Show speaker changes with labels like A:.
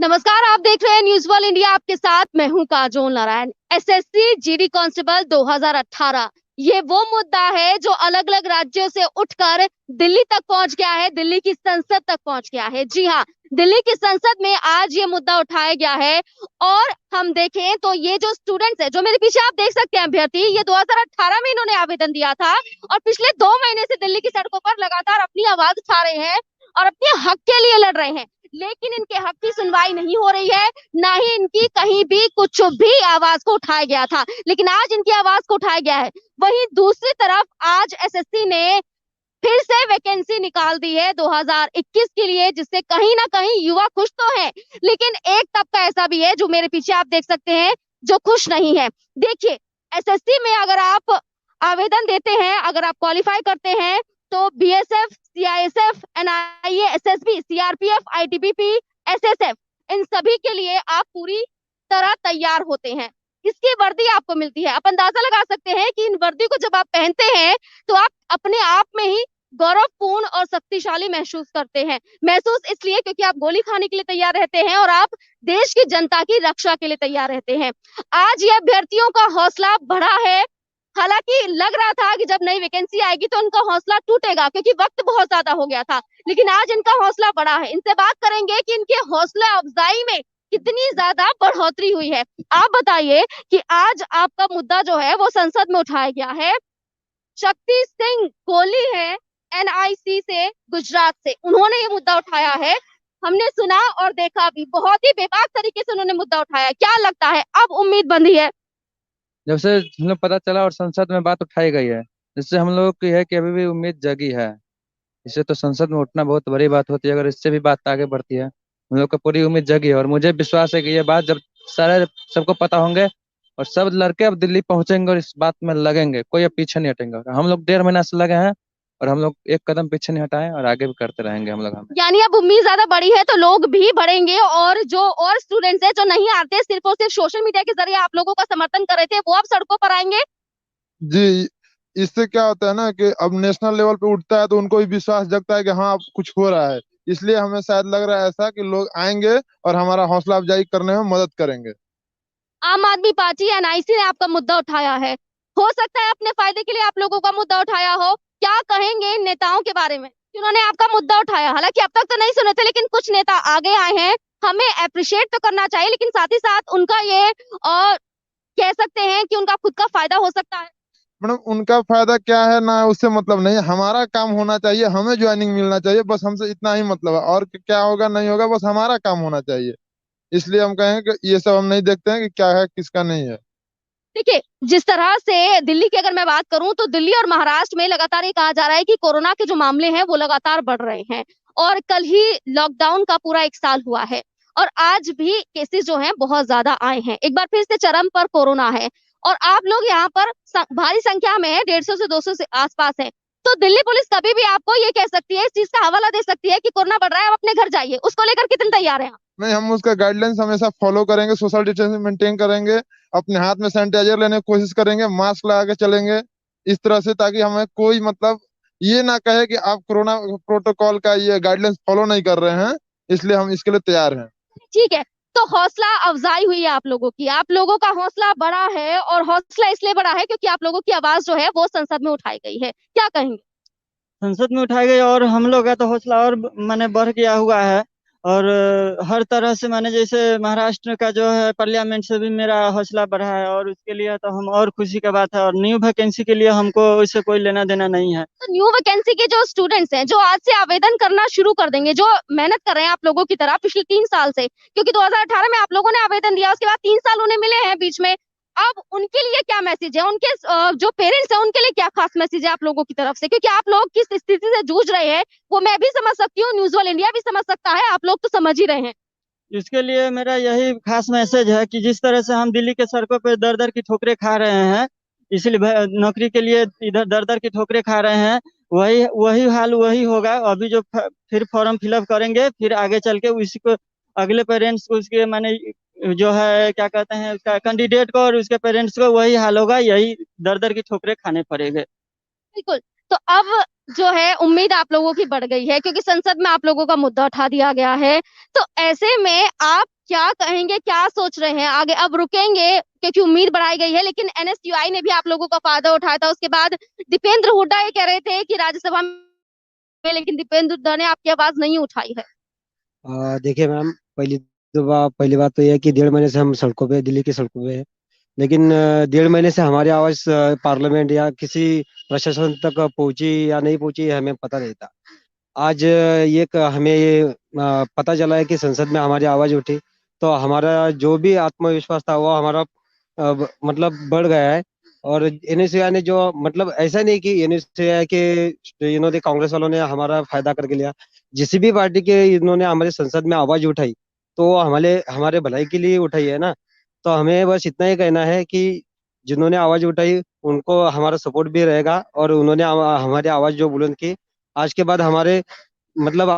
A: नमस्कार, आप देख रहे हैं न्यूज वर्ल्ड इंडिया। आपके साथ मैं हूं Kajol Narayan. SSC GD constable 2018 ये वो मुद्दा है जो अलग अलग राज्यों से उठकर दिल्ली तक पहुंच गया है, दिल्ली की संसद तक पहुंच गया है। जी हाँ, दिल्ली की संसद में आज ये मुद्दा उठाया गया है। और हम देखें तो ये जो स्टूडेंट्स है, जो मेरे पीछे आप देख सकते हैं अभ्यर्थी, ये 2018 में इन्होंने आवेदन दिया था और पिछले 2 महीने से दिल्ली की सड़कों पर लगातार अपनी आवाज उठा रहे हैं और अपने हक के लिए लड़ रहे हैं। लेकिन इनके हक की सुनवाई नहीं हो रही है, ना ही इनकी कहीं भी कुछ भी आवाज को उठाया गया था, लेकिन आज इनकी आवाज को उठाया गया है। वहीं दूसरी तरफ आज एसएससी ने फिर से वैकेंसी निकाल दी है 2021 के लिए, जिससे कहीं ना कहीं युवा खुश तो है, लेकिन एक तबका ऐसा भी है जो मेरे पीछे आप देख सकते हैं, जो खुश नहीं है। देखिए, एसएससी में अगर आप आवेदन देते हैं, अगर आप क्वालिफाई करते हैं, तो BSF, CISF, NIA, SSB, CRPF, ITBP, SSF, इन सभी के लिए आप पूरी तरह तैयार होते हैं। इसकी वर्दी आपको मिलती है। आप अंदाजा लगा सकते हैं कि इन वर्दी को जब आप पहनते हैं तो आप अपने आप में ही गौरवपूर्ण और शक्तिशाली महसूस करते हैं। महसूस इसलिए क्योंकि आप गोली खाने के लिए तैयार रहते हैं और आप देश की जनता की रक्षा के लिए तैयार रहते हैं। आज ये अभ्यर्थियों का हौसला बढ़ा है। हालांकि लग रहा था कि जब नई वैकेंसी आएगी तो उनका हौसला टूटेगा, क्योंकि वक्त बहुत ज्यादा हो गया था, लेकिन आज इनका हौसला बढ़ा है। इनसे बात करेंगे कि इनके हौसला अफजाई में कितनी ज्यादा बढ़ोतरी हुई है। आप बताइए कि आज आपका मुद्दा जो है वो संसद में उठाया गया है। शक्ति सिंह कोहली है एनआईसी से, गुजरात से, उन्होंने ये मुद्दा उठाया है। हमने सुना और देखा भी, बहुत ही बेबाक तरीके से उन्होंने मुद्दा उठाया। क्या लगता है अब उम्मीद बंधी है?
B: जब से हम लोग पता चला और संसद में बात उठाई गई है, जिससे हम लोग की है कि अभी भी उम्मीद जगी है। इससे तो संसद में उठना बहुत बड़ी बात होती है। अगर इससे भी बात आगे बढ़ती है, हम लोग को पूरी उम्मीद जगी है और मुझे विश्वास है कि ये बात जब सारे सबको पता होंगे और सब लड़के अब दिल्ली पहुंचेंगे और इस बात में लगेंगे, कोई अब पीछे नहीं हटेंगे। हम लोग 1.5 महीना से लगे हैं और हम लोग एक कदम पीछे नहीं हटाए और आगे भी करते रहेंगे हम लोग। हमें
A: यानी अब उम्मीद ज्यादा बड़ी है तो लोग भी बढ़ेंगे, और जो और स्टूडेंट्स हैं जो नहीं आते, सिर्फ और सिर्फ सोशल मीडिया के जरिए आप लोगों का समर्थन कर रहे थे, वो अब सड़कों पर आएंगे।
C: जी। इससे क्या होता है ना कि अब नेशनल लेवल पे उठता है तो उनको भी विश्वास जगता है कि हाँ अब कुछ हो रहा है। इसलिए हमें शायद लग रहा है ऐसा कि लोग आएंगे और हमारा हौसला अफजाई करने में मदद करेंगे।
A: आम आदमी पार्टी एनआईसी ने आपका मुद्दा उठाया है, हो सकता है अपने फायदे के लिए आप लोगों का मुद्दा उठाया हो। क्या कहेंगे इन नेताओं के बारे में जिन्होंने आपका मुद्दा उठाया? हालांकि अब तक तो नहीं सुने थे, लेकिन कुछ नेता आगे आए हैं। हमें अप्रिशिएट तो करना चाहिए, लेकिन साथ ही साथ उनका ये और कह सकते हैं कि उनका खुद का फायदा हो सकता है।
C: मैडम, उनका फायदा क्या है ना है उससे मतलब नहीं, हमारा काम होना चाहिए, हमें ज्वाइनिंग मिलना चाहिए, बस हमसे इतना ही मतलब है। और क्या होगा नहीं होगा, बस हमारा काम होना चाहिए। इसलिए हम कहें कि ये सब हम नहीं देखते हैं कि क्या है किसका नहीं है।
A: देखिए, जिस तरह से दिल्ली की अगर मैं बात करूं तो दिल्ली और महाराष्ट्र में लगातार ये कहा जा रहा है कि कोरोना के जो मामले हैं वो लगातार बढ़ रहे हैं, और कल ही लॉकडाउन का पूरा 1 साल हुआ है और आज भी केसेस जो हैं बहुत ज्यादा आए हैं। एक बार फिर से चरम पर कोरोना है और आप लोग यहाँ पर भारी संख्या में है, 150 से 200 से आसपास है। तो दिल्ली पुलिस कभी भी आपको ये कह सकती है, इस चीज का हवाला दे सकती है कि कोरोना बढ़ रहा है, आप अपने घर जाइए। उसको लेकर कितने तैयार हैं?
C: नहीं, हम उसका गाइडलाइंस हमेशा फॉलो करेंगे, सोशल डिस्टेंसिंग मेंटेन करेंगे, अपने हाथ में सैनिटाइजर लेने की कोशिश करेंगे, मास्क लगा के चलेंगे इस तरह से, ताकि हमें कोई मतलब ये ना कहे कि आप कोरोना प्रोटोकॉल का ये गाइडलाइंस फॉलो नहीं कर रहे हैं। इसलिए हम इसके लिए तैयार हैं।
A: ठीक है, तो हौसला अफजाई हुई है आप लोगों की, आप लोगों का हौसला बढ़ा है, और हौसला इसलिए बढ़ा है क्योंकि आप लोगों की आवाज जो है वो संसद में उठाई गई है। क्या कहेंगे?
D: संसद में उठाए गए और हम लोग का तो हौसला और माने बढ़ गया हुआ है। और हर तरह से माने जैसे महाराष्ट्र का जो है पार्लियामेंट से भी मेरा हौसला बढ़ा है, और उसके लिए तो हम और खुशी का बात है। और न्यू वैकेंसी के लिए हमको इससे कोई लेना देना नहीं है।
A: तो न्यू वैकेंसी के जो स्टूडेंट्स हैं, जो आज से आवेदन करना शुरू कर देंगे, जो मेहनत कर रहे हैं आप लोगों की तरह पिछले 3 साल से, क्योंकि 2018 में आप लोगों ने आवेदन दिया, उसके बाद 3 साल उन्हें मिले हैं बीच में, अब उनके लिए क्या मैसेज है? उनके जो पेरेंट्स हैं उनके लिए क्या खास मैसेज है आप लोगों की तरफ से? क्योंकि आप लोग किस स्थिति से जूझ रहे हैं वो मैं भी समझ सकती हूँ, न्यूज वर्ल्ड इंडिया भी समझ सकता है, आप लोग तो समझ ही रहे हैं।
D: इसके लिए मेरा यही खास मैसेज है कि जिस तरह से हम दिल्ली के सड़कों पे दर दर की ठोकरें खा रहे हैं, इसलिए नौकरी के लिए इधर दर दर की ठोकरें खा रहे हैं, वही वही हाल वही होगा। अभी जो फिर फॉर्म फिलअप करेंगे, फिर आगे चल के उसी को अगले पेरेंट्स को उसके माने जो है क्या कहते हैं उसका कैंडिडेट को और उसके पेरेंट्स को वही हाल होगा, यही दर दर की ठोकरें खाने पड़ेंगे।
A: बिल्कुल। तो अब जो है उम्मीद आप लोगों की बढ़ गई है क्योंकि संसद में आप लोगों का मुद्दा उठा दिया गया है। तो ऐसे में आप क्या कहेंगे, क्या सोच रहे हैं आगे? अब रुकेंगे क्योंकि उम्मीद बढ़ाई गई है, लेकिन एनएसयूआई ने भी आप लोगों का फायदा उठाया था। उसके बाद दीपेंद्र हुड्डा ये कह रहे थे कि राज्यसभा में, लेकिन दीपेंद्र हुड्डा ने आपकी आवाज नहीं उठाई है।
E: देखिए मैम, पहली बात तो यह है कि 1.5 महीने से हम सड़कों पे, दिल्ली की सड़कों पे हैं। लेकिन 1.5 महीने से हमारी आवाज पार्लियामेंट या किसी प्रशासन तक पहुंची या नहीं पहुंची, हमें पता नहीं था। आज हमें ये पता चला है कि संसद में हमारी आवाज उठी, तो हमारा जो भी आत्मविश्वास था वो हमारा मतलब बढ़ गया है। और एनएसयूआई ने जो, मतलब ऐसा नहीं कि एनएसयूआई के कांग्रेस वालों ने हमारा फायदा करके लिया। जिस भी पार्टी के इन्होंने हमारे संसद में आवाज उठाई तो वो हमारे हमारे भलाई के लिए उठाई है ना। तो हमें बस इतना ही कहना है कि जिन्होंने आवाज उठाई उनको हमारा सपोर्ट भी रहेगा, और उन्होंने हमारी आवाज जो बुलंद की, आज के बाद हमारे मतलब